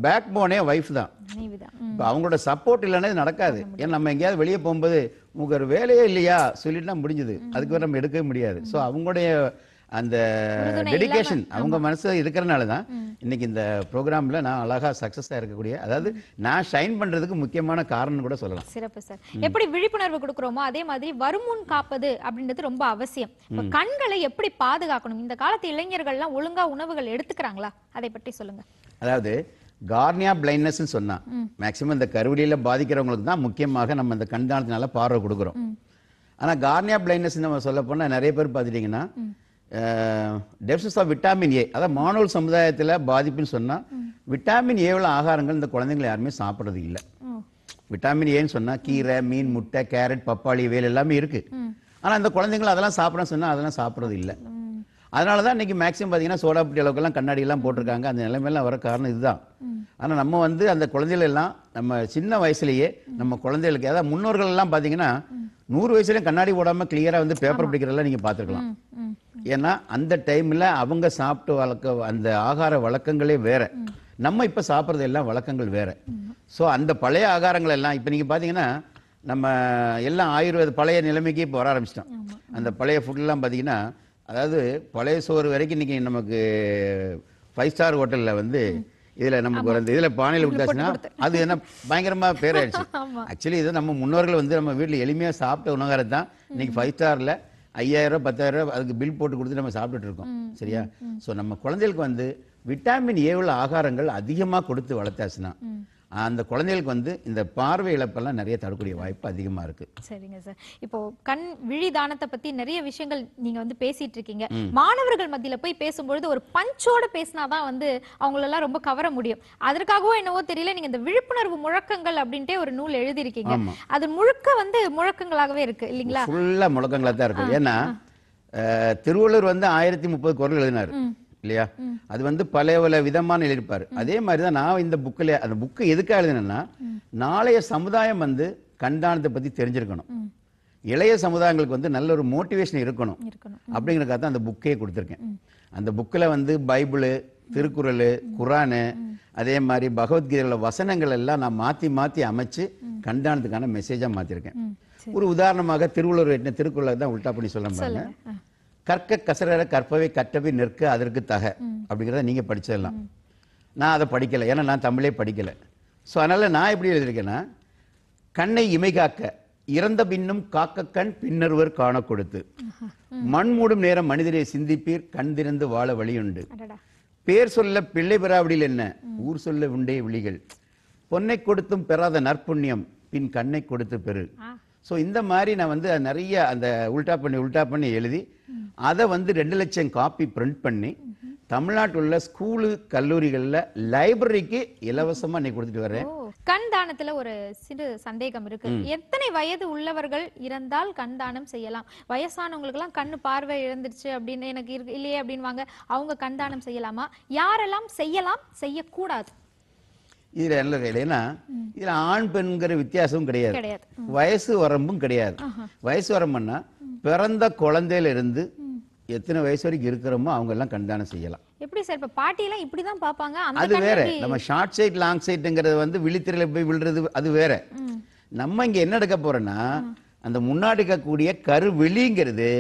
பேக் போனே ஒய்ஃப் தான். இப்போ அவங்களோட சப்போர்ட் இல்லைன்னா இது நடக்காது. ஏன்னா நம்ம எங்கேயாவது வெளியே போகும்போது உங்களுக்கு ஒரு வேலையே இல்லையா சொல்லிட்டு தான் முடிஞ்சுது, அதுக்கு நம்ம எடுக்கவே முடியாது. ஸோ அவங்களுடைய அந்த டெடிகேஷன் அவங்க மனசு இருக்கிறனால தான் இன்னைக்கு இந்த ப்ரோக்ராம்ல நான் அழகா சக்சஸா இருக்கக்கூடிய, அதாவது நான் ஷைன் பண்றதுக்கு முக்கியமான காரணம் கூட சொல்லலாம். சிறப்பு சார். எப்படி விழிப்புணர்வு கொடுக்கிறோமோ அதே மாதிரி வருமுன் காப்பது அப்படின்றது ரொம்ப அவசியம். கண்களை எப்படி பாதுகாக்கணும்? இந்த காலத்து இளைஞர்கள்லாம் ஒழுங்கா உணவுகள் எடுத்துக்கிறாங்களா? அதை பற்றி சொல்லுங்க. அதாவது கார்னியா பிளைண்ட்னஸ் சொன்னா மேக்சிமம் இந்த கருவிலியில பாதிக்கிறவங்களுக்கு தான் முக்கியமாக நம்ம இந்த கண்தானத்தினால பார்வை கொடுக்குறோம். ஆனா கார்னியா பிளைண்ட்னஸ் நம்ம சொல்ல போனா நிறைய பேர் பார்த்துட்டீங்கன்னா டெபிசிட்ஸ் ஆஃப் விட்டாமின் ஏ, அதாவது மாணவர் சமுதாயத்தில் பாதிப்புன்னு சொன்னா விட்டாமின் ஏவில் ஆகாரங்கள் இந்த குழந்தைங்களை யாருமே சாப்பிட்றது இல்லை. விட்டாமின் ஏன்னு சொன்னா கீரை, மீன், முட்டை, கேரட், பப்பாளி, வேல் எல்லாமே இருக்கு. ஆனா இந்த குழந்தைங்களை அதெல்லாம் சாப்பிட்றேன்னு சொன்னா அதெல்லாம் சாப்பிட்றது இல்லை. அதனால தான் இன்னைக்கு மேக்ஸிமம் பார்த்தீங்கன்னா சோடா புட்டி அளவுக்கெல்லாம் கண்ணாடி எல்லாம் போட்டிருக்காங்க. அந்த நிலைமையெல்லாம் வர காரணம் இதுதான். ஆனா நம்ம வந்து அந்த குழந்தைகள் எல்லாம் நம்ம சின்ன வயசுலயே நம்ம குழந்தைகளுக்கு, அதாவது முன்னோர்கள் எல்லாம் பார்த்தீங்கன்னா 100 வயசுலயும் கண்ணாடி போடாம கிளியரா வந்து பேப்பர் பிடிக்கிறதெல்லாம் நீங்க பார்த்துருக்கலாம். ஏன்னா அந்த டைம்ல அவங்க சாப்பிட்டு வளர்க்க அந்த ஆகார வழக்கங்களே வேற, நம்ம இப்ப சாப்பிட்றது எல்லாம் வழக்கங்கள் வேற. ஸோ அந்த பழைய ஆகாரங்கள் எல்லாம் இப்ப நீங்க பாத்தீங்கன்னா நம்ம எல்லாம் ஆயுர்வேத பழைய நிலைமைக்கு இப்போ வர ஆரம்பிச்சிட்டோம். அந்த பழைய ஃபுட்லாம் பார்த்தீங்கன்னா, அதாவது பழைய சோறு வரைக்கும் இன்னைக்கு நமக்கு 5 ஸ்டார் ஹோட்டல்ல வந்து இதுல நமக்கு ஒரு இதுல பானையில கொடுத்தாச்சுன்னா அது என்ன பயங்கரமா பேராயிடுச்சு. ஆக்சுவலி இது நம்ம முன்னோர்கள் வந்து நம்ம வீட்டுல எளிமையா சாப்பிட்ட உணவகத்தை தான் இன்னைக்கு 5 ஸ்டார்ல 5000 10,000 அதுக்கு பில் போட்டு கொடுத்து நம்ம சாப்பிட்டுட்டு இருக்கோம். சரியா? ஸோ நம்ம குழந்தைகளுக்கு வந்து விட்டாமின் ஏ உள்ள ஆகாரங்கள் அதிகமா கொடுத்து வளர்த்தாச்சுன்னா அந்த குழந்தைகளுக்கு வந்து இந்த பார்வை இழப்பெல்லாம் நிறைய தரக்கூடிய வாய்ப்பு அதிகமா இருக்கு. சரிங்க சார். இப்போ கண் விழி தானத்தை பத்தி நிறைய விஷயங்கள் நீங்க வந்து பேசிட்டு இருக்கீங்க. மாணவர்கள் மத்தியில போய் பேசும்பொழுது ஒரு பஞ்சோட பேசினாதான் வந்து அவங்களெல்லாம் ரொம்ப கவர முடியும். அதற்காகவோ என்னவோ தெரியல, நீங்க இந்த விழிப்புணர்வு முழக்கங்கள் அப்படின்ட்டே ஒரு நூல் எழுதியிருக்கீங்க. அது முழுக்க வந்து முழக்கங்களாகவே இருக்கு இல்லைங்களா? ஃபுல்லா முழக்கங்களா தான் இருக்கு. ஏன்னா திருவள்ளுவர் வந்து 1030 குறள் எழுதினாரு இல்லையா? அது வந்து பல விதமான எழுதியிருப்பாரு. அதே மாதிரிதான் நான் இந்த புக்கில், அந்த புக்கு எதுக்காக எழுதினேன்னா, நாளைய சமுதாயம் வந்து கண்தானத்தை பத்தி தெரிஞ்சிருக்கணும், இளைய சமுதாயங்களுக்கு வந்து நல்ல ஒரு மோட்டிவேஷன் இருக்கணும் அப்படிங்கிறதுக்காக தான் அந்த புக்கே கொடுத்துருக்கேன். அந்த புக்கில் வந்து பைபிள், திருக்குறள், குரானு, அதே மாதிரி பகவத்கீதையில வசனங்கள் எல்லாம் நான் மாத்தி அமைச்சு கண்தானத்துக்கான மெசேஜா மாத்திருக்கேன். ஒரு உதாரணமாக திருவள்ளுவர் என்ன திருக்குறளை தான் உல்டா பண்ணி சொல்ல பாருங்க. கற்க கசர கற்பவை கற்றவை நிற்க அதற்கு தக அப்படிங்கிறத நீங்க படிச்சிடலாம். நான் அதை படிக்கல, ஏன்னா நான் தமிழே படிக்கல. ஸோ அதனால நான் எப்படி எழுதியிருக்கேன்னா, கண்ணை இமை காக்க இறந்த பின்னும் காக்க கண் பின்னர்வர் காண கொடுத்து மண் மூடும் நேரம் மனிதரை சிந்திப்பீர் கண் திறந்து வாழ வழியுண்டு பேர் சொல்ல பிள்ளை பெறாவிடில் என்ன ஊர் சொல்ல உண்டே விழிகள் பொன்னை கொடுத்தும் பெறாத நற்புண்ணியம் பின் கண்ணை கொடுத்து பெரு. ஸோ இந்த மாதிரி நான் வந்து நிறைய அந்த உல்டா பண்ணி எழுதி அதை வந்து 2 லட்சம் காப்பி பிரிண்ட் பண்ணி தமிழ்நாட்டில் உள்ள ஸ்கூலு கல்லூரிகளில் லைப்ரரிக்கு இலவசமா நீ கொடுத்துட்டு வரேன். கண் தானத்துல ஒரு சிறு சந்தேகம் இருக்கு. எத்தனை வயது உள்ளவர்கள் இறந்தால் கண் தானம் செய்யலாம்? வயசானவங்களுக்கு எல்லாம் கண்ணு பார்வை இழந்துருச்சு அப்படின்னு எனக்கு இல்லையே அப்படின்வாங்க, அவங்க கண் தானம் செய்யலாமா? யாரெல்லாம் செய்யலாம், செய்யக்கூடாது? இதுல என்ன இல்லைன்னா, இதுல ஆண் பெண்கிற வித்தியாசமும் கிடையாது, வயசு வரம்பும் கிடையாது. வயசு வரம்புன்னா பிறந்த குழந்தையில இருந்து எத்தனை வயசு வரைக்கும் இருக்கிறோமோ அவங்க எல்லாம் கண்தானம் செய்யலாம். எப்படி சார்? இப்ப பாட்டி எல்லாம் இப்படிதான் பாப்பாங்க, அது வேற. நம்ம ஷார்ட் சைட் லாங் சைட்ங்கிறது வந்து விழித்திரையில போய் விழுறது அது வேற. நம்ம இங்க என்ன எடுக்க போறோம்னா, அந்த முன்னாடி இருக்கக்கூடிய கருவிழிங்கிறது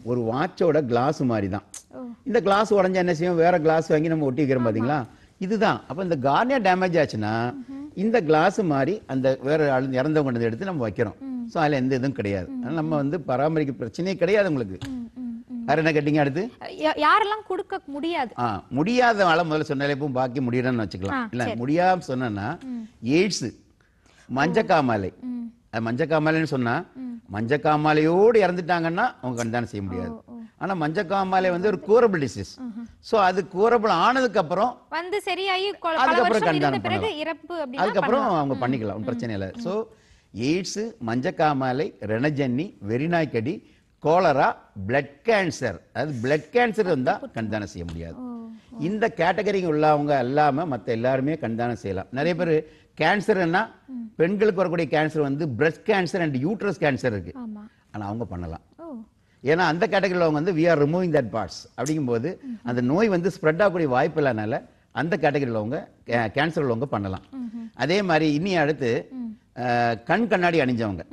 ஒரு வாட்சோட கிளாஸ் மாதிரி தான். ஓ. இந்த கிளாஸ் உடஞ்சா என்ன செய்யும், வேற கிளாஸ் வாங்கி நம்ம ஒட்டி வைக்கிறோம் பாத்தீங்களா, இதுதான். அப்ப இந்த கார்னியா டேமேஜ் ஆச்சுன்னா இந்த கிளாஸ் மாதிரி அந்த வேற இறந்தவங்க கொண்டு எடுத்து நம்ம வைக்கிறோம். ஸோ அதில் எந்த இதுவும் கிடையாது. அதனால நம்ம வந்து பராமரிக்க பிரச்சனையே கிடையாது உங்களுக்கு. வேற என்ன கேட்டீங்க அடுத்து? யாரெல்லாம் கொடுக்க முடியாது? முடியாத ஆள முதல்ல சொன்னாலே இப்போ பாக்கி முடியணும்னு வச்சுக்கலாம். இல்ல முடியாம சொன்னா எய்ட்ஸ், மஞ்சக்காமாலை. மஞ்சக்காமாலைன்னு சொன்னா மஞ்சக்காமாலையோடு இறந்துட்டாங்கன்னா அவங்க கண்தானம் செய்ய முடியாது. ஆனா மஞ்சக்காமாலை வந்து ஒரு கூரபிள் டிசீஸ். சோ அது கூரபிள் ஆனதுக்கு அப்புறம் வந்து சரியாயி அதுக்கப்புறம் கண்தானம் பிறகு இறப்பு அப்படினா அதுக்கப்புறம் அவங்க பண்ணிக்கலாம், பிரச்சனை இல்லை. சோ எய்ட்ஸ், மஞ்சக்காமாலை, ரெனஜன்னி, வெறிநாய்க்கடி, கோலரா, பிளட் கேன்சர், அதாவது பிளட் கேன்சர் இருந்தா கண்தானம் செய்ய முடியாது. இந்த கேட்டகரிக்கு உள்ளவங்க எல்லாம மற்ற எல்லாருமே கண்தானம் செய்யலாம். நிறைய பேர் கேன்சர்னா பெண்களுக்கு வரக்கூடிய கேன்சர் வந்து breast cancer and uterus cancer இருக்கு. ஆனா அவங்க பண்ணலாம். ஏன்னா அந்த கேட்டகரியில் அவங்க வந்து we are removing that parts அப்படிங்கும்போது அந்த நோய் வந்து ஸ்ப்ரெட் ஆகக்கூடிய வாய்ப்பு இல்லைனால அந்த கேட்டகரியில் அவங்க கேன்சர் உள்ளவங்க பண்ணலாம். அதே மாதிரி இனி அடுத்து கண் கண்ணாடி அணிஞ்சவங்க.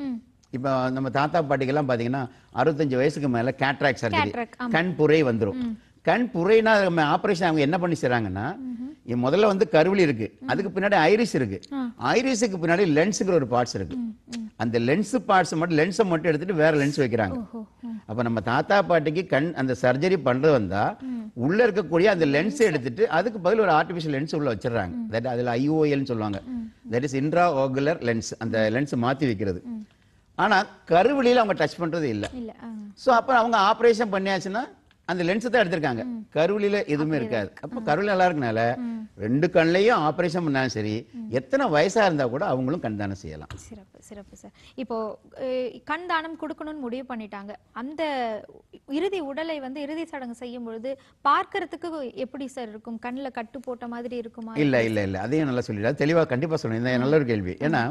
இப்போ நம்ம தாத்தா பாட்டிக்கெல்லாம் பார்த்தீங்கன்னா 65 வயசுக்கு மேலே கேட்ராக்ட் சர்ஜரி, கண் புரை வந்துடும். கண் புரைனா நம்ம ஆப்ரேஷன் அவங்க என்ன பண்ணி செய்றாங்கன்னா, முதல்ல வந்து கருவிழி இருக்கு, அதுக்கு பின்னாடி ஐரிஸ் இருக்கு, ஐரிஸுக்கு பின்னாடி லென்ஸுங்கிற ஒரு பார்ட்ஸ் இருக்கு. அந்த லென்ஸ் பார்ட்ஸ் மட்டும் லென்ஸை மட்டும் எடுத்துட்டு வேற லென்ஸ் வைக்கிறாங்க. அப்ப நம்ம தாத்தா பாட்டிக்கு கண் அந்த சர்ஜரி பண்றது வந்தா உள்ள இருக்கக்கூடிய அந்த லென்ஸ் எடுத்துட்டு அதுக்கு பதில் ஒரு ஆர்டிபிஷியல் லென்ஸ் உள்ள வச்சிடறாங்க. தட் அதுல IOL சொல்லுவாங்க, that is intra ocular lens. அந்த லென்ஸ் மாத்தி வைக்கிறது. ஆனா கருவிழியில அவங்க டச் பண்றது இல்ல. சோ அப்ப அவங்க ஆபரேஷன் பண்ணியாச்சுன்னா அந்த லென்ஸ் தான் எடுத்திருக்காங்க, கருவிழியில எதுவுமே இருக்காது. அப்ப கருவிழி நல்லா இருக்கனால ரெண்டு கண்ணையும் ஆபரேஷன் பண்ணாலும் சரி, எத்தனை வயசா இருந்தா கூட அவங்களும் கண் தானம் செய்யலாம். சிறப்பு சிறப்பு சார். இப்போ கண் தானம் கொடுக்கணும்னு முடிவு பண்ணிட்டாங்க. அந்த இறுதி உடலை வந்து இறுதி சடங்கு செய்யும் பொழுது பார்க்கறதுக்கு எப்படி சார் இருக்கும்? கண்ணுல கட்டு போட்ட மாதிரி இருக்குமா? இல்ல இல்ல இல்ல, அதையும் நல்லா சொல்லிடுறேன், தெளிவா கண்டிப்பா சொல்றேன். இந்த நல்ல ஒரு கேள்வி. ஏன்னா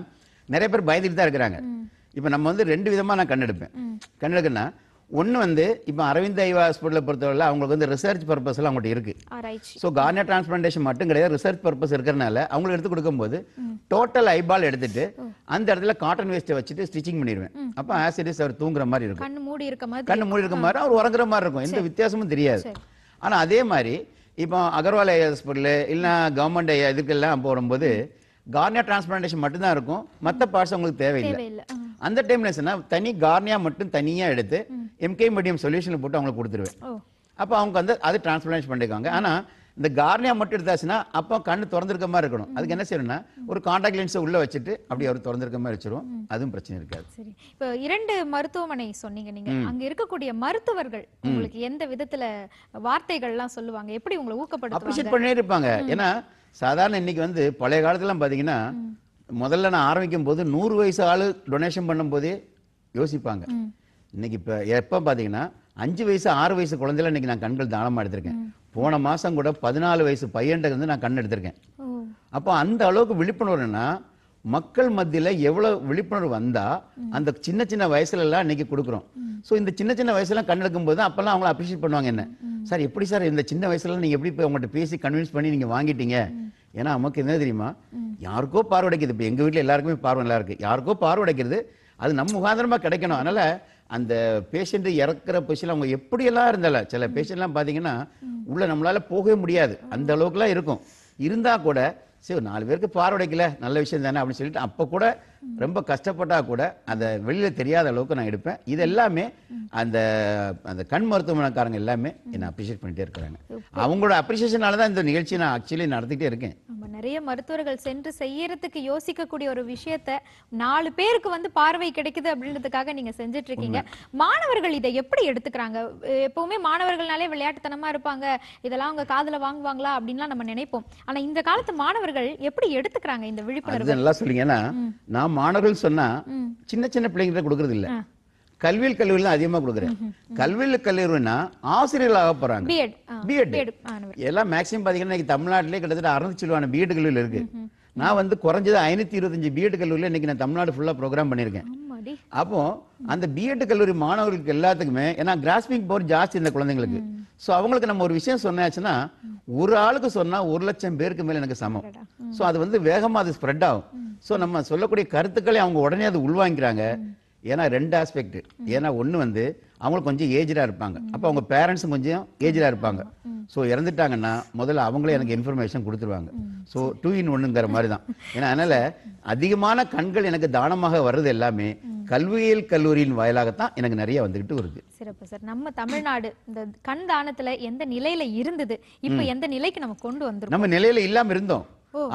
நிறைய பேர் பயந்துட்டு தான் இருக்கிறாங்க. இப்ப நம்ம வந்து ரெண்டு விதமா நான் கண்ணெடுப்பேன். கண்ணெடுக்குன்னா ஒன்னு வந்து இப்ப அரவிந்த் ஐ ஹாஸ்பிட்டலை பொறுத்தவரை அவங்களுக்கு வந்து ரிசர்ச் பர்பஸ் எல்லாம் அவங்கள்ட்ட இருக்கு. ஸோ கார்னியா டிரான்ஸ்பிளான்டேஷன் மட்டும் கிடையாது, ரிசர்ச் பர்பஸ் இருக்கிறனால அவங்களுக்கு எடுத்து கொடுக்கும்போது டோட்டல் ஐபால் எடுத்துட்டு அந்த இடத்துல காட்டன் வேஸ்ட்டை வச்சுட்டு ஸ்டிச்சிங் பண்ணிடுவேன். அப்ப ஆசிடிஸ் அவர் தூங்குற மாதிரி இருக்கும், கண்ணு மூடி இருக்க மாதிரி அவர் உறங்குற மாதிரி இருக்கும், எந்த வித்தியாசமும் தெரியாது. ஆனா அதே மாதிரி இப்போ அகர்வால் ஐ ஹாஸ்பிட்டல் இல்லைன்னா கவர்மெண்ட் இதுக்கெல்லாம் போடும்போது கார்னியா டிரான்ஸ்பிளான்டேஷன் மட்டும் தான் இருக்கும், மற்ற பார்ட்ஸ் உங்களுக்கு தேவையில்லை. அந்த டைம்ல தனி கார்னியா மட்டும் தனியா எடுத்து எம்கே மீடியம் சொல்யூஷன்ல போட்டு அவங்களுக்கு கொடுத்துருவேன். அப்ப அவங்க வந்து அது டிரான்ஸ்பிளான்ட் பண்ணிருக்காங்க. ஆனா இந்த கார்னியா மட்டும் எடுத்தாச்சுன்னா அப்போ கண்ணு திறந்திருக்க மாதிரி இருக்கணும். அதுக்கு என்ன செய்யணும்னா ஒரு கான்டாக்ட் லென்ஸை உள்ள வச்சுட்டு அப்படி அவர் திறந்திருக்க மாதிரி வச்சிருவோம், அதுவும் பிரச்சனை இருக்காது. சரி, இப்போ 2 மருத்துவமனை சொன்னீங்க நீங்க. அங்க இருக்கக்கூடிய மருத்துவர்கள் உங்களுக்கு எந்த விதத்துல வார்த்தைகள்லாம் சொல்லுவாங்க, எப்படி உங்களை ஊக்கப்படுத்துவாங்க? அப்ரிஷியேட் பண்ணே இருப்பாங்க. ஏன்னா சாதாரண இன்னைக்கு வந்து பழைய காலத்துல பாத்தீங்கன்னா முதல்ல நான் ஆரம்பிக்கும் போது 100 வயசு ஆளு டொனேஷன் பண்ணும் போதே யோசிப்பாங்க. இன்னைக்கு இப்ப எப்ப பாத்தீங்கன்னா 5 வயசு 6 வயசு குழந்தைல இன்னைக்கு நான் கண்கள் தானமா எடுத்திருக்கேன். போன மாசம் கூட 14 வயசு பையன்கிட்ட இருந்து நான் கண் எடுத்திருக்கேன். அப்போ அந்த அளவுக்கு விழிப்புணர்வுனா மக்கள் மத்தியில எவ்வளவு விழிப்புணர்வு வந்தா அந்த சின்ன சின்ன வயசுல எல்லாம் இன்னைக்கு கொடுக்குறோம். ஸோ இந்த சின்ன சின்ன வயசுல கண் எடுக்கும் போது அப்பெல்லாம் அவங்கள அப்ரிஷியேட் பண்ணுவாங்க. என்ன சார் எப்படி சார் இந்த சின்ன வயசுல நீங்க எப்படி போய் அவங்கள்ட்ட பேசி கன்வின்ஸ் பண்ணி நீங்க வாங்கிட்டீங்க? ஏன்னா நமக்கு என்ன தெரியுமா, யாருக்கோ பார்வைடைக்குது. இப்போ எங்க வீட்டில் எல்லாருக்குமே பார்வை நல்லா இருக்கு, யாருக்கோ பார்வைடைக்கிறது அது நம்ம முகாந்திரமா கிடைக்கணும். அதனால அந்த பேஷண்ட் இறக்குற பொசிஷன் அவங்க எப்படியெல்லாம் இருந்தாலும் சில பேஷண்ட்லாம் பார்த்தீங்கன்னா உள்ள நம்மளால போகவே முடியாது, அந்த அளவுக்குலாம் இருக்கும். இருந்தா கூட சரி 4 பேருக்கு பார்வைடைக்கல நல்ல விஷயம் தானே அப்படின்னு சொல்லிட்டு அப்போ கூட ரொம்ப கஷ்டப்பட்டா கூட அதை வெளியில தெரியாத அளவுக்கு நான் எடுப்பேன். இது எல்லாமே அந்த அந்த கண் மருத்துவமனைக்காரங்க எல்லாமே என்ன அப்ரிஷியேட் பண்ணிட்டே இருக்கிறாங்க. அவங்களோட அப்ரிசியேஷனால தான் இந்த நிகழ்ச்சியை நான் ஆக்சுவலி நடத்திட்டே இருக்கேன். நிறைய மருத்துவர்கள் சென்று செய்யறதுக்கு யோசிக்கக்கூடிய ஒரு விஷயத்த 4 பேருக்கு வந்து பார்வை கிடைக்குது அப்படின்றதுக்காக நீங்க செஞ்சுட்டு இருக்கீங்க. மாணவர்கள் இதை எப்படி எடுத்துக்கிறாங்க? எப்பவுமே மாணவர்கள்னாலே விளையாட்டுத்தனமா இருப்பாங்க, இதெல்லாம் அவங்க காதுல வாங்குவாங்களா அப்படின்லாம் நம்ம நினைப்போம். ஆனா இந்த காலத்து மாணவர்கள் எப்படி எடுத்துக்கிறாங்க இந்த விழிப்புணர்வு? நல்லா சொல்லுங்கன்னா நான் மாணவர்கள் சொன்னா சின்ன சின்ன பிள்ளைங்க கொடுக்கறது இல்ல, கல்வியில் கல்லூரியில் அதிகமா கொடுக்குறேன். கல்வியில் கல்லூரினா ஆசிரியர்கள் ஆக போறாங்க, பிஎட் எல்லாம் மேக்சிமம் பாத்தீங்கன்னா தமிழ்நாட்டிலே கிட்டத்தட்ட 600 சில்வான பிஎட் கல்லூரியில் இருக்கு. நான் வந்து குறைஞ்சது 525 பிஎட் கல்லூரியில் இன்னைக்கு நான் தமிழ்நாடு ஃபுல்லா ப்ரோக்ராம் பண்ணிருக்கேன். அப்போ அந்த பிஎட் கல்லூரி மாணவர்களுக்கு எல்லாத்துக்குமே ஏன்னா கிராஸ்பிங் பவர் ஜாஸ்தி இந்த குழந்தைங்களுக்கு. சோ அவங்களுக்கு நம்ம ஒரு விஷயம் சொன்னாச்சுன்னா ஒரு ஆளுக்கு சொன்னா 1 லட்சம் பேருக்கு மேல எனக்கு சமம். சோ அது வந்து வேகமா அது ஸ்ப்ரெட் ஆகும். சோ நம்ம சொல்லக்கூடிய கருத்துக்களை அவங்க உடனே அது உள்வாங்கிறாங்க. ஏன்னா 2 ஆஸ்பெக்ட். ஏன்னா ஒண்ணு வந்து அவங்களுக்கு கொஞ்சம் ஏஜ்டா இருப்பாங்க, அப்ப அவங்க பேரண்ட்ஸும் கொஞ்சம் ஏஜ்டா இருப்பாங்க. ஸோ இறந்துட்டாங்கன்னா முதல்ல அவங்களே எனக்கு இன்ஃபர்மேஷன் கொடுத்துருவாங்க. ஸோ 2 in 1ங்கிற மாதிரி தான். ஏன்னா அதனால அதிகமான கண்கள் எனக்கு தானமாக வர்றது எல்லாமே கல்வியியல் கல்லூரியின் வாயிலாகத்தான் எனக்கு நிறைய வந்துகிட்டு வருது. சிறப்பு சார். நம்ம தமிழ்நாடு இந்த கண் தானத்துல எந்த நிலையில இருந்தது, இப்ப எந்த நிலைக்கு நம்ம கொண்டு வந்திருக்கோம்? நம்ம நிலையில இல்லாம இருந்தோம்,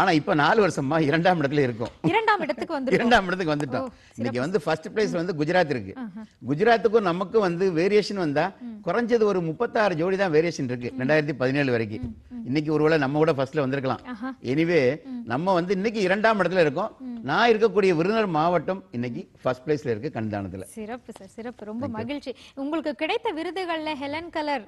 ஆனா இப்ப 4 வருஷமா 2ஆம் இடத்துல இருக்கோம். 2ஆம் இடத்துக்கு வந்திருக்கோம். 2ஆம் இடத்துக்கு வந்துட்டோம். இன்னைக்கு வந்து ஃபர்ஸ்ட் பிளேஸ் வந்து குஜராத் இருக்கு. குஜராத்துக்கும் நமக்கும் வந்து வேரியேஷன் வந்தா குறைஞ்சது ஒரு 36 ஜோடி தான் வேரியேஷன் இருக்கு 2017 வரைக்கும். இன்னைக்கு ஒருவேளை நம்ம கூட ஃபர்ஸ்ட்ல வந்திருக்கலாம். எனிவே நம்ம வந்து இன்னைக்கு 2ஆம் இடத்துல இருக்கோம். நான் இருக்கக்கூடிய விருதுநகர் மாவட்டம் இன்னைக்கு ஃபர்ஸ்ட் பிளேஸ்ல இருக்கு கண்தானத்துல. சிறப்பு சார், சிறப்பு. ரொம்ப மகிழ்ச்சி. உங்களுக்கு கிடைத்த விருதுகள்ல ஹெலன் கலர்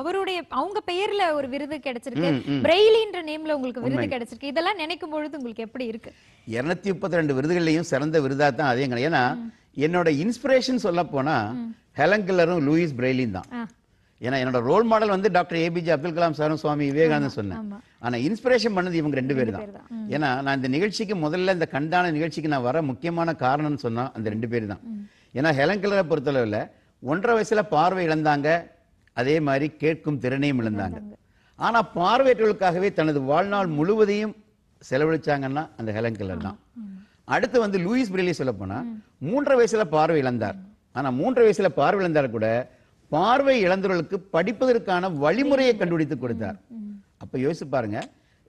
அவருடைய அவங்க பெயர்ல ஒரு விருது கிடைச்சிருக்கு, பிரெய்லின்ற நேம்ல உங்களுக்கு விருது கிடைச்சிருக்கு. இதெல்லாம் நினைக்கும் பொழுது உங்களுக்கு எப்படி இருக்கு? 232 விருதுகள்லையும் சிறந்த விருதா தான் அதே. ஏன்னா என்னோட இன்ஸ்பிரேஷன் சொல்ல போனா ஹெலன் கெல்லரும் லூயிஸ் பிரெய்லியும் தான். ஏன்னா என்னோட ரோல் மாடல் வந்து டாக்டர் ஏபிஜே அப்துல் கலாம் சாரும் சுவாமி விவேகானந்தன் சொன்னேன். ஆனா இன்ஸ்பிரேஷன் பண்ணது இவங்க 2 பேர் தான். ஏன்னா நான் இந்த நிகழ்ச்சிக்கு முதல்ல இந்த கண்தான நிகழ்ச்சிக்கு நான் வர முக்கியமான காரணம்னு சொன்னா அந்த 2 பேர் தான். ஏன்னா ஹெலன் கெல்லரை பொறுத்தளவில் 1.5 வயசுல பார்வை இழந்தாங்க, அதே மாதிரி கேட்கும் திறனையும் இழந்தாங்க. ஆனா பார்வையற்றவர்களுக்காகவே தனது வாழ்நாள் முழுவதையும் செலவழிச்சாங்கன்னா அந்த ஹெலன் கெல்லர் தான். அடுத்து வந்து லூயிஸ் பிரெய்லி சொல்ல போனா 3.5 வயசுல பார்வை இழந்தார். ஆனா 3.5 வயசுல பார்வை இழந்தார் கூட பார்வை இழந்தவர்களுக்கு படிப்பதற்கான வழிமுறையை கண்டுபிடித்து கொடுத்தார். அப்ப யோசிச்சு பாருங்க,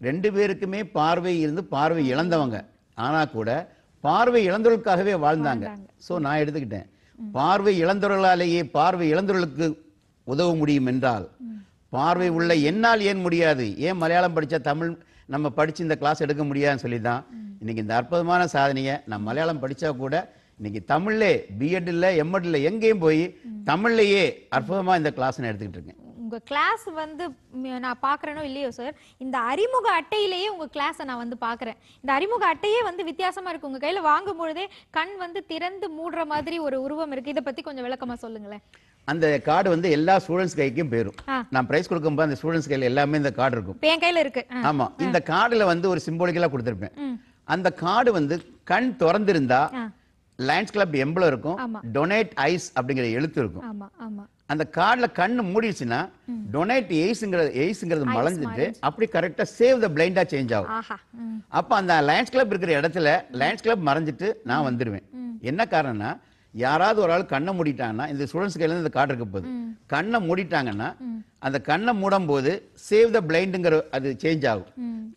2 பேருக்குமே பார்வை இருந்து பார்வை இழந்தவங்க, ஆனா கூட பார்வை இழந்தவர்களுக்காகவே வாழ்ந்தாங்க. சோ நான் எடுத்துக்கிட்டேன், பார்வை இழந்தவர்களாலேயே பார்வை இழந்தவர்களுக்கு உதவ முடியும் என்றால் பார்வை உள்ள என்னால் ஏன் முடியாது, ஏன் மலையாளம் படிச்சா தமிழ் நம்ம படிச்சு இந்த கிளாஸ் எடுக்க முடியாதுன்னு சொல்லி தான் இன்னைக்கு இந்த அற்புதமான சாதனையை நான் மலையாளம் படிச்சா கூட இன்னைக்கு தமிழ்ல பிஎட் இல்ல எம்எட் இல்ல எங்கேயும் போய் தமிழ்லயே அற்புதமா இந்த கிளாஸ் நான் எடுத்துக்கிட்டு இருக்கேன். உங்க கிளாஸ் வந்து நான் பாக்குறேனோ இல்லையோ சார், இந்த அறிமுக அட்டையிலேயே உங்க கிளாஸை நான் வந்து பாக்குறேன். இந்த அறிமுக அட்டையே வந்து வித்தியாசமா இருக்கு. உங்க கையில வாங்கும் பொழுதே கண் வந்து திறந்து மூடுற மாதிரி ஒரு உருவம் இருக்கு. இதை பத்தி கொஞ்சம் விளக்கமா சொல்லுங்களேன். அந்த கார்டு வந்து எல்லா ஸ்டூடெண்ட்ஸ் கைக்கும் போயிரும். நான் பிரைஸ் கொடுக்கும்போது அந்த ஸ்டூடெண்ட்ஸ் கையில எல்லாமே இந்த கார்டு இருக்கும். என் கையில இருக்கு. ஆமா, இந்த கார்டுல வந்து ஒரு சிம்போலிக்கலா கொடுத்திருப்பேன். அந்த கார்டு வந்து கண் திறந்திருந்தா லயன்ஸ் கிளப் எம்பளம் இருக்கும், டொனேட் ஐஸ் அப்படிங்கிற எழுத்து இருக்கும். அந்த கார்டுல கண்ணு மூடிடுச்சுன்னா டொனேட் எய்ஸ்ங்கிறது மலர்ந்துட்டு அப்படி கரெக்டா சேவ் த பிளைண்டா சேஞ்ச் ஆகும். அப்ப அந்த லயன்ஸ் கிளப் இருக்கிற இடத்துல லயன்ஸ் கிளப் மறைஞ்சிட்டு நான் வந்துடுவேன். என்ன காரணம்னா, யாராவது ஒரு ஆள் கண்ணை மூடிட்டாங்கன்னா இந்த ஸ்டூடெண்ட்ஸ் கையில இந்த கார்டு இருக்க போகுது, கண்ணை மூடிட்டாங்கன்னா அந்த கண்ணை மூடும் போது சேவ் த பிளைண்டுங்கிற அது சேஞ்ச் ஆகும்.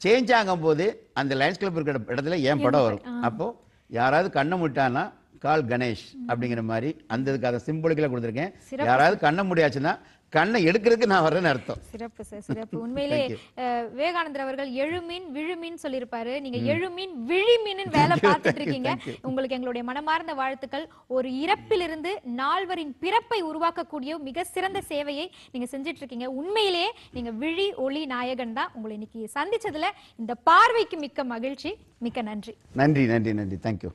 சேஞ்ச் ஆகும் போது அந்த லயன்ஸ் கிளப் இருக்கிற இடத்துல என் படம் வரும். அப்போ யாராவது கண்ணை மூட்டானா கால் கணேஷ் அப்படிங்கிற மாதிரி அந்த இதுக்காக சிம்பிளிக்கலா கொடுத்துருக்கேன். யாராவது கண்ணை முடியாச்சுன்னா கண்ணை எடுக்கிறதுக்கு நான் வரேன்னு அர்த்தம். சிறப்பு சார், சிறப்பு. உண்மையிலே விவேகானந்தர் அவர்கள் எழுமீன் விழுமீன் சொல்லியிருப்பாரு. நீங்க எழுமீன் விழிமீன் வேலை பார்த்துட்டு இருக்கீங்க. உங்களுக்கு எங்களுடைய மனமார்ந்த வாழ்த்துக்கள். ஒரு இறப்பிலிருந்து நால்வரின் பிறப்பை உருவாக்கக்கூடிய மிக சிறந்த சேவையை நீங்க செஞ்சிட்டு இருக்கீங்க. உண்மையிலே நீங்க விழி ஒளி நாயகன் தான். உங்களை இன்னைக்கு சந்திச்சதுல இந்த பார்வைக்கு மிக்க மகிழ்ச்சி. மிக்க நன்றி. நன்றி நன்றி நன்றி. தேங்க்யூ.